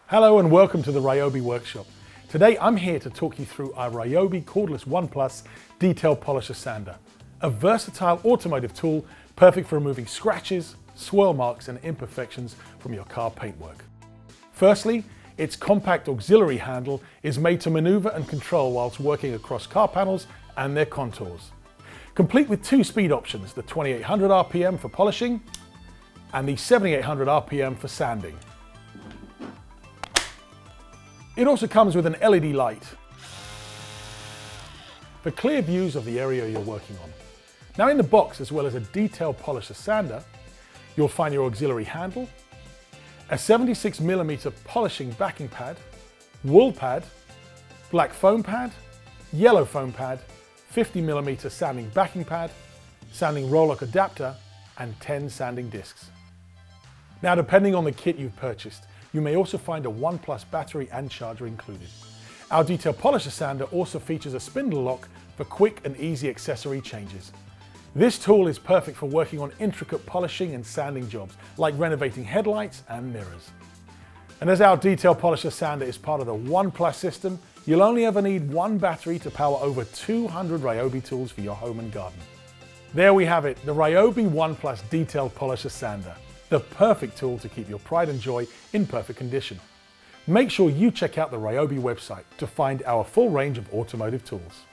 Hello and welcome to the RYOBI workshop. Today I'm here to talk you through our RYOBI Cordless 1 Plus Detail Polisher Sander, a versatile automotive tool perfect for removing scratches, swirl marks and imperfections from your car paintwork. Firstly, its compact auxiliary handle is made to maneuver and control whilst working across car panels and their contours. Complete with two speed options, the 2800 RPM for polishing and the 7800 RPM for sanding. It also comes with an LED light for clear views of the area you're working on. Now in the box, as well as a detail polisher sander, you'll find your auxiliary handle, a 76mm polishing backing pad, wool pad, black foam pad, yellow foam pad, 50mm sanding backing pad, sanding roller adapter, and 10 sanding discs. Now depending on the kit you've purchased, you may also find a 1 Plus battery and charger included. Our detail polisher sander also features a spindle lock for quick and easy accessory changes. This tool is perfect for working on intricate polishing and sanding jobs, like renovating headlights and mirrors. And as our detail polisher sander is part of the 1 Plus system, you'll only ever need one battery to power over 200 RYOBI tools for your home and garden. There we have it, the RYOBI 1 Plus Detail Polisher Sander, the perfect tool to keep your pride and joy in perfect condition. Make sure you check out the RYOBI website to find our full range of automotive tools.